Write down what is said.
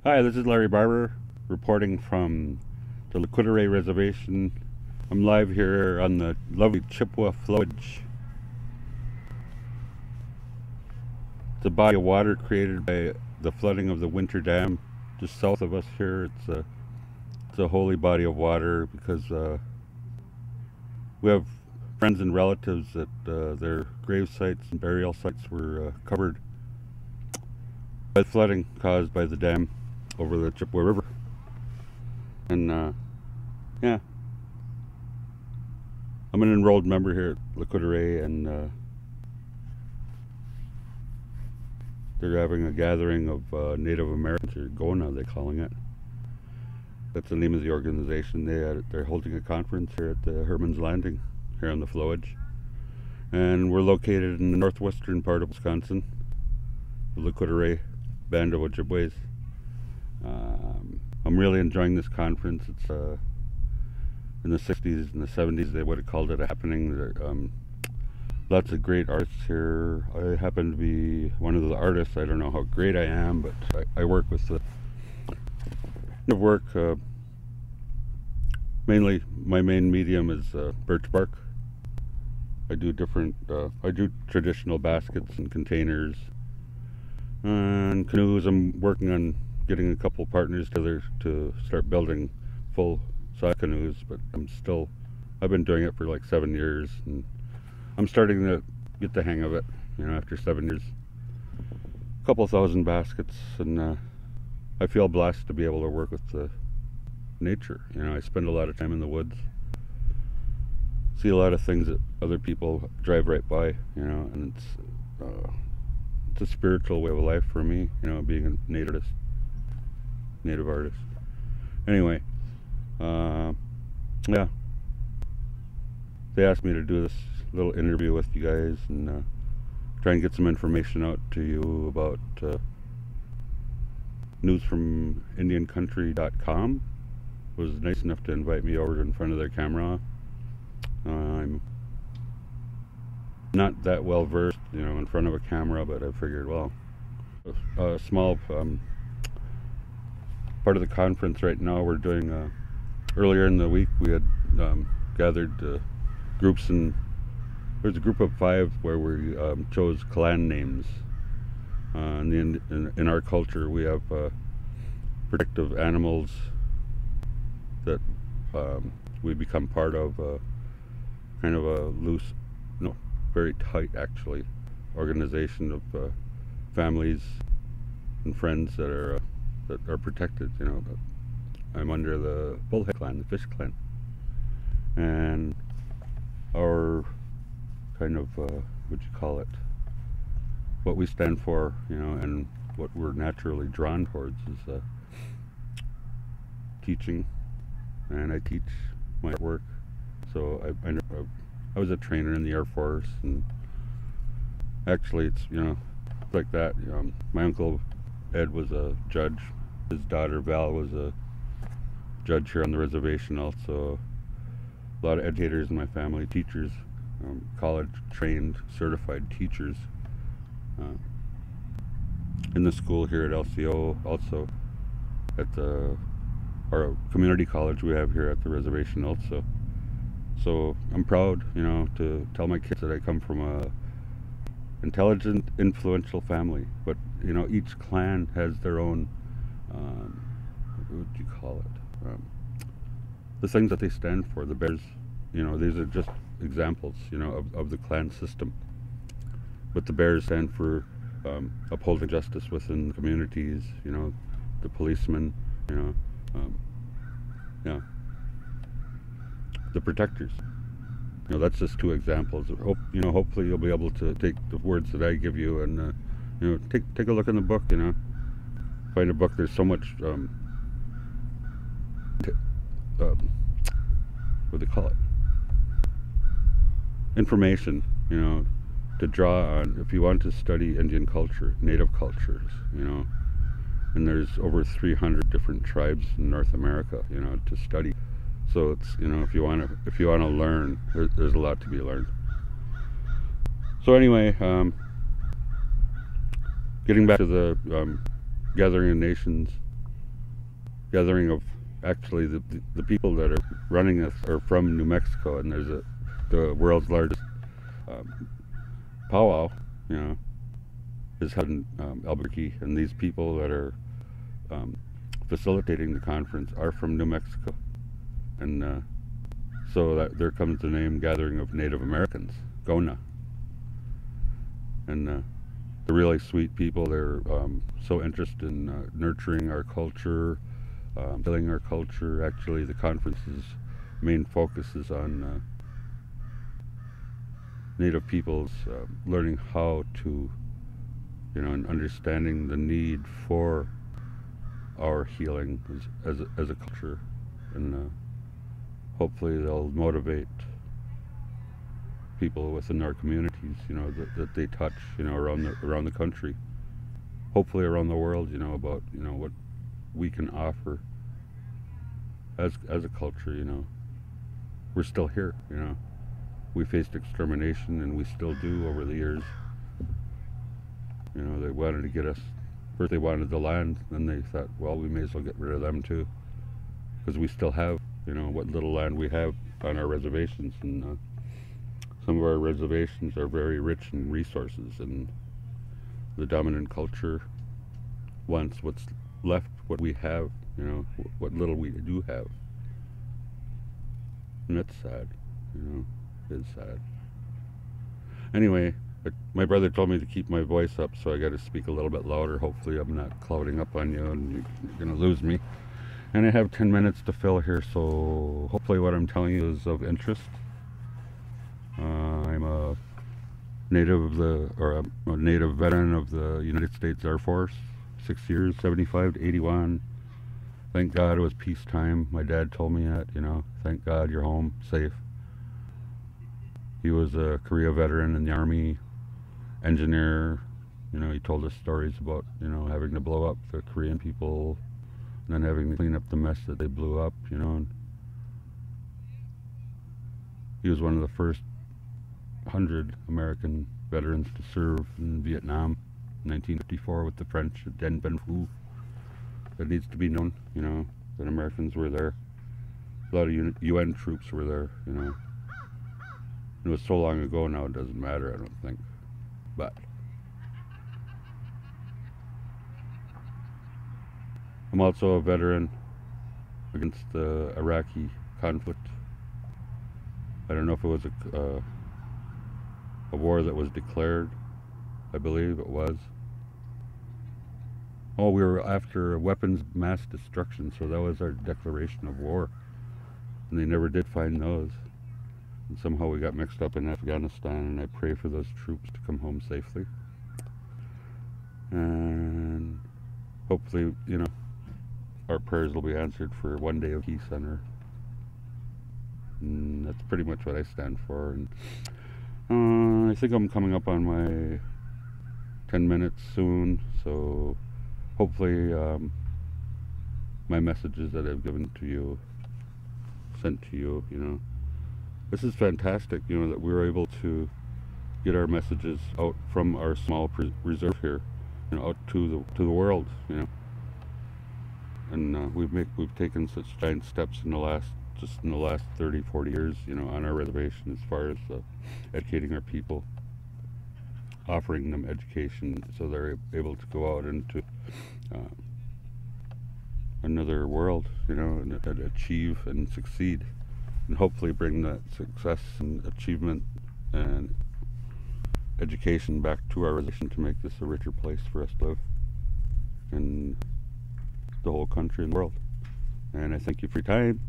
Hi, this is Larry Barber reporting from the Lac Courte Oreilles Reservation. I'm live here on the lovely Chippewa flowage. It's a body of water created by the flooding of the Winter Dam just south of us here. It's a holy body of water because we have friends and relatives that their grave sites and burial sites were covered by flooding caused by the dam over the Chippewa River. And yeah, I'm an enrolled member here at Lac Courte Oreilles, and they're having a gathering of Native Americans, or GONA they're calling it. That's the name of the organization. They're holding a conference here at the Herman's Landing here on the flowage, and we're located in the northwestern part of Wisconsin, the Lac Courte Oreilles Band of Ojibways. I'm really enjoying this conference. It's in the 60s and the 70s they would have called it a happening. Lots of great artists here. I happen to be one of the artists. I don't know how great I am, but I work with the work. Mainly, my main medium is birch bark. I do traditional baskets and containers and canoes. I'm working on getting a couple partners together to start building full-size canoes, but I've been doing it for like 7 years, and I'm starting to get the hang of it, after 7 years. A couple thousand baskets, and I feel blessed to be able to work with the nature. I spend a lot of time in the woods, see a lot of things that other people drive right by, and it's a spiritual way of life for me, being a native artist. Anyway, yeah, they asked me to do this little interview with you guys and try and get some information out to you about news from IndianCountry.com. Was nice enough to invite me over in front of their camera. I'm not that well versed, in front of a camera, but I figured, well, a small part of the conference right now we're doing. Earlier in the week we had gathered groups, and there's a group of 5 where we chose clan names. In our culture we have protective animals that we become part of, kind of a loose, no, very tight actually, organization of families and friends that are protected. But I'm under the bullhead clan, the fish clan, and our kind of what'd you call it? What we stand for, and what we're naturally drawn towards is teaching, and I teach my work. So I was a trainer in the Air Force, and actually it's like that. My uncle Ed was a judge. His daughter Val was a judge here on the reservation. Also, a lot of educators in my family, teachers, college trained, certified teachers in the school here at LCO. Also at our community college we have here at the reservation also. So I'm proud, to tell my kids that I come from a intelligent, influential family. But each clan has their own, what would you call it? The things that they stand for. The bears, these are just examples, of the clan system. But the bears stand for upholding justice within communities. The policemen, yeah. The protectors. That's just 2 examples. Hopefully you'll be able to take the words that I give you and take a look in the book. Find a book. There's so much what do they call it? Information, to draw on if you want to study Indian culture, native cultures, and there's over 300 different tribes in North America, to study. So it's, if you want to learn, there's a lot to be learned. So anyway, getting back to the Gathering of Nations, gathering of actually the people that are running this are from New Mexico, and there's the world's largest powwow, you know, is held in Albuquerque, and these people that are facilitating the conference are from New Mexico, and so that there comes the name Gathering of Native Americans, GONA, and they're really sweet people. They're so interested in nurturing our culture, building our culture. Actually, the conference's main focus is on Native peoples learning how to, you know, and understanding the need for our healing as a culture, and hopefully they'll motivate people within our communities, you know, that they touch, you know, around the country, hopefully around the world, you know, about, you know, what we can offer as a culture. You know, we're still here, you know. We faced extermination, and we still do over the years. You know, they wanted to get us. First they wanted the land, then they thought, well, we may as well get rid of them too, because we still have, you know, what little land we have on our reservations, and some of our reservations are very rich in resources, and the dominant culture wants what's left, what we have, you know, what little we do have, and that's sad, you know, it's sad. Anyway, my brother told me to keep my voice up, so I got to speak a little bit louder. Hopefully I'm not clouding up on you and you're going to lose me. And I have 10 minutes to fill here, so hopefully what I'm telling you is of interest. I'm a native a native veteran of the United States Air Force, 6 years, 75 to 81. Thank God it was peacetime. My dad told me that, you know, thank God you're home, safe. He was a Korea veteran in the Army, engineer. You know, he told us stories about, you know, having to blow up the Korean people and then having to clean up the mess that they blew up, you know. And he was one of the first 100 American veterans to serve in Vietnam in 1954 with the French at Dien Bien Phu. That needs to be known, you know, that Americans were there. A lot of UN troops were there, you know. It was so long ago now it doesn't matter, I don't think. But I'm also a veteran against the Iraqi conflict. I don't know if it was a war that was declared. I believe it was. Oh, we were after weapons of mass destruction, so that was our declaration of war. And they never did find those. And somehow we got mixed up in Afghanistan, and I pray for those troops to come home safely. And hopefully, you know, our prayers will be answered for one day of peace on Earth. And that's pretty much what I stand for. And I think I'm coming up on my 10 minutes soon, so hopefully my messages that I've given to you, sent to you, you know, this is fantastic, you know, that we were able to get our messages out from our small reserve here, you know, out to the world, you know. And we've taken such giant steps in the last 30-40 years, you know, on our reservation, as far as educating our people, offering them education so they're able to go out into another world, you know, and achieve and succeed, and hopefully bring that success and achievement and education back to our reservation to make this a richer place for us to live in the whole country and world. And I thank you for your time.